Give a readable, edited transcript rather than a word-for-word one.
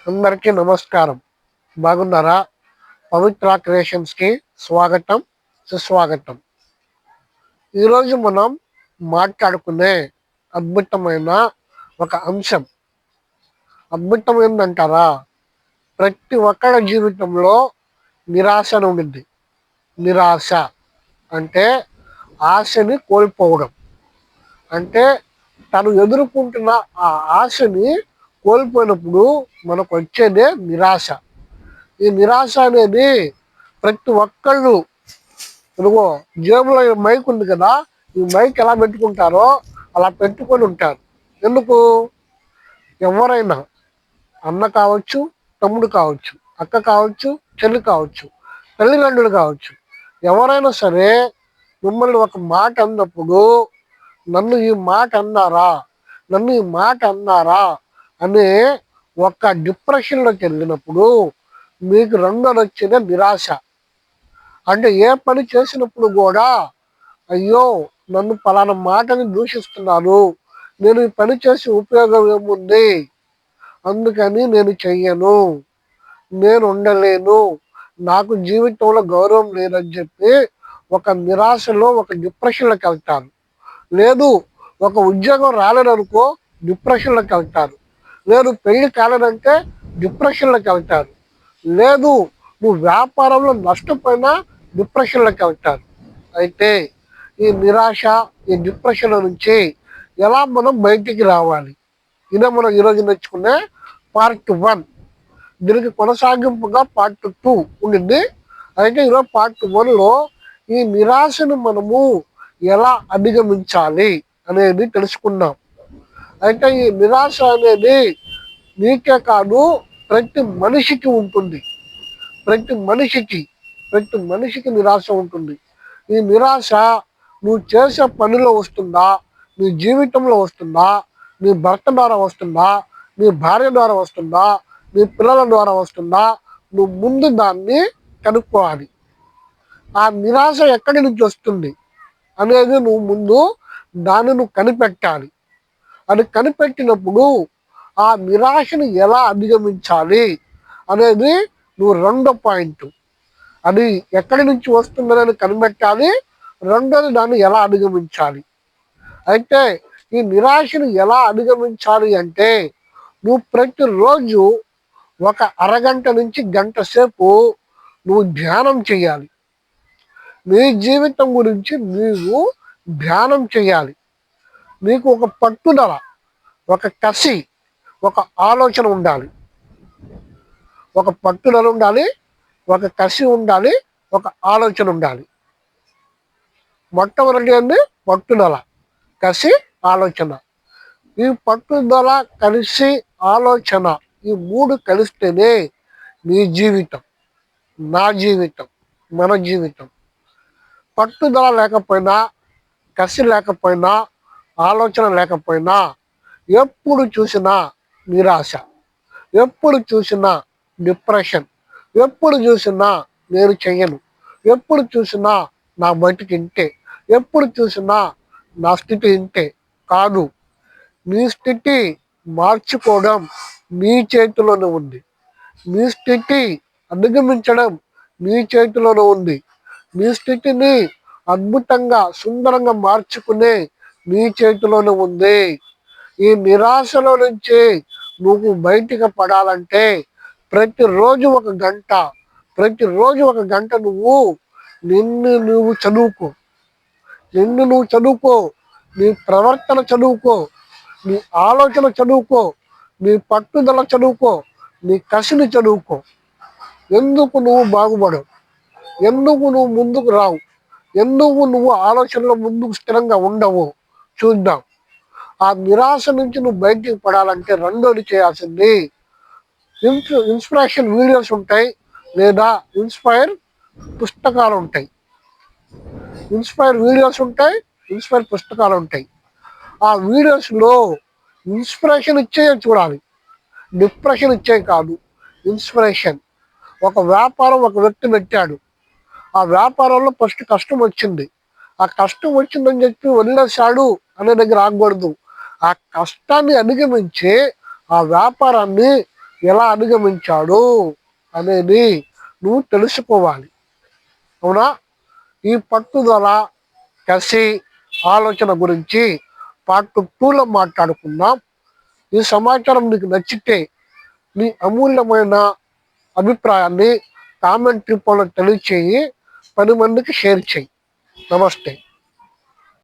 అందరికీ నమస్కారం. బాగున్నారా? పవిత్ర క్రియేషన్స్‌కి స్వాగతం, సుస్వాగతం. ఈరోజు మనం మాట్లాడుకునే అద్భుతమైన ఒక అంశం. అద్భుతమైందంటారా? ప్రతి ఒక్కరి జీవితంలో నిరాశ ఉండిద్ది. నిరాశ అంటే ఆశని కోల్పోవడం. అంటే తను ఎదుర్కొంటున్న ఆ ఆశని కోల్పోయినప్పుడు మనకొచ్చేదే నిరాశ. ఈ నిరాశ అనేది ప్రతి ఒక్కళ్ళు ఇదిగో జేబులో ఈ మైక్ ఉంది కదా, ఈ మైక్ ఎలా పెట్టుకుంటారో అలా పెట్టుకొని ఉంటారు. ఎందుకు? ఎవరైనా అన్న కావచ్చు, తమ్ముడు కావచ్చు, అక్క కావచ్చు, చెల్లి కావచ్చు, తల్లిదండ్రులు కావచ్చు, ఎవరైనా సరే మిమ్మల్ని ఒక మాట అన్నప్పుడు నన్ను ఈ మాట అన్నారా, నన్ను ఈ మాట అన్నారా అనే ఒక డిప్రెషన్లోకి వెళ్ళినప్పుడు మీకు రెండోది వచ్చేదే నిరాశ. అంటే ఏ పని చేసినప్పుడు కూడా అయ్యో నన్ను పలానా మాటని దూషిస్తున్నారు, నేను ఈ పని చేసి ఉపయోగం ఏముంది, అందుకని నేను చెయ్యను, నేను ఉండలేను, నాకు జీవితంలో గౌరవం లేదని చెప్పి ఒక నిరాశలో ఒక డిప్రెషన్లోకి వెళ్తాను. లేదు ఒక ఉద్యోగం రాలేదనుకో డిప్రెషన్లోకి వెళ్తారు. లేదు పెళ్లి కాలేదంటే డిప్రెషన్లోకి వెళ్తారు. లేదు నువ్వు వ్యాపారంలో నష్టపోయినా డిప్రెషన్లోకి వెళ్తారు. అయితే ఈ నిరాశ, ఈ డిప్రెషన్ నుంచి ఎలా మనం బయటికి రావాలి? ఇదే మనం ఈరోజు నేర్చుకునే పార్ట్ 1. దీనికి కొనసాగింపుగా పార్ట్ 2 ఉండింది. అయితే ఈరోజు పార్ట్ 1లో ఈ నిరాశను మనము ఎలా అధిగమించాలి అనేది తెలుసుకుందాం. అయితే ఈ నిరాశ అనేది నీకే కాదు, ప్రతి మనిషికి ఉంటుంది. ప్రతి మనిషికి ప్రతి మనిషికి నిరాశ ఉంటుంది. ఈ నిరాశ నువ్వు చేసే పనిలో వస్తుందా, నీ జీవితంలో వస్తుందా, నీ భర్త ద్వారా వస్తుందా, నీ భార్య ద్వారా వస్తుందా, నీ పిల్లల ద్వారా వస్తుందా, నువ్వు ముందు దాన్ని కనుక్కోవాలి. ఆ నిరాశ ఎక్కడి నుంచి వస్తుంది అనేది నువ్వు ముందు దాన్ని నువ్వు కనిపెట్టాలి. అది కనిపెట్టినప్పుడు ఆ నిరాశను ఎలా అధిగమించాలి అనేది నువ్వు రెండో పాయింట్. అది ఎక్కడి నుంచి వస్తుందని కనిపెట్టాలి. రెండోది దాన్ని ఎలా అధిగమించాలి. అయితే ఈ నిరాశను ఎలా అధిగమించాలి అంటే నువ్వు ప్రతిరోజు ఒక అరగంట నుంచి గంట సేపు నువ్వు ధ్యానం చేయాలి. నీ జీవితం గురించి నీవు ధ్యానం చేయాలి. నీకు ఒక పట్టుదల, ఒక కసి, ఒక ఆలోచన ఉండాలి. ఒక పట్టుదల ఉండాలి, ఒక కసి ఉండాలి, ఒక ఆలోచన ఉండాలి. మొట్టమొదటి ఏంది? పట్టుదల, కసి, ఆలోచన. ఈ పట్టుదల, కలిసి, ఆలోచన ఈ మూడు కలిస్తేనే నీ జీవితం, నా జీవితం, మన జీవితం. పట్టుదల లేకపోయినా, కసి లేకపోయినా, ఆలోచన లేకపోయినా ఎప్పుడు చూసినా నిరాశ, ఎప్పుడు చూసినా డిప్రెషన్, ఎప్పుడు చూసినా నేను చెయ్యను, ఎప్పుడు చూసినా నా బతికి ఇంతే, ఎప్పుడు చూసినా నా స్థితి ఇంతే. కాదు, నీ స్థితి మార్చుకోవడం నీ చేతిలోనే ఉంది. నీ స్థితి అధిగమించడం నీ చేతిలోనే ఉంది. నీ స్థితిని అద్భుతంగా, సుందరంగా మార్చుకునే నీ చేతిలోనే ఉంది. ఈ నిరాశలో నుంచి నువ్వు బయటికి పడాలంటే ప్రతిరోజు ఒక గంట, ప్రతిరోజు ఒక గంట నువ్వు నిన్ను నువ్వు చదువుకో. నిన్ను నువ్వు చదువుకో, నీ ప్రవర్తన చదువుకో, నీ ఆలోచన చదువుకో, నీ పట్టుదల చదువుకో, నీ కసిని చదువుకో. ఎందుకు నువ్వు బాగుపడవు? ఎందుకు నువ్వు ముందుకు రావు? ఎందుకు నువ్వు ఆలోచనలో ముందుకు స్థిరంగా ఉండవు? చూద్దాం. ఆ నిరాశ నుంచి నువ్వు బయటికి పడాలంటే రెండోది చేయాల్సింది ఇన్స్పిరేషన్ వీడియోస్ ఉంటాయి, లేదా ఇన్స్పైర్ పుస్తకాలు ఉంటాయి. ఇన్స్పైర్ వీడియోస్ ఉంటాయి, ఇన్స్పైర్ పుస్తకాలు ఉంటాయి. ఆ వీడియోస్లో ఇన్స్పిరేషన్ ఇచ్చే చూడాలి, డిప్రెషన్ ఇచ్చే కాదు. ఇన్స్పిరేషన్. ఒక వ్యాపారం ఒక వ్యక్తి పెట్టాడు. ఆ వ్యాపారంలో ఫస్ట్ కష్టం వచ్చింది. ఆ కష్టం వచ్చిందని చెప్పి వదిలేశాడు అనే దగ్గర ఆగకూడదు. ఆ కష్టాన్ని అధిగమించి ఆ వ్యాపారాన్ని ఎలా అధిగమించాడు అనేది నువ్వు తెలుసుకోవాలి. అవునా? ఈ పట్టుదల, కసి, ఆలోచన గురించి పార్ట్ 2లో మాట్లాడుకుందాం. ఈ సమాచారం నీకు నచ్చితే నీ అమూల్యమైన అభిప్రాయాన్ని కామెంట్ రూపంలో తెలియచేయి. 10 మందికి షేర్ చేయి. నమస్తే.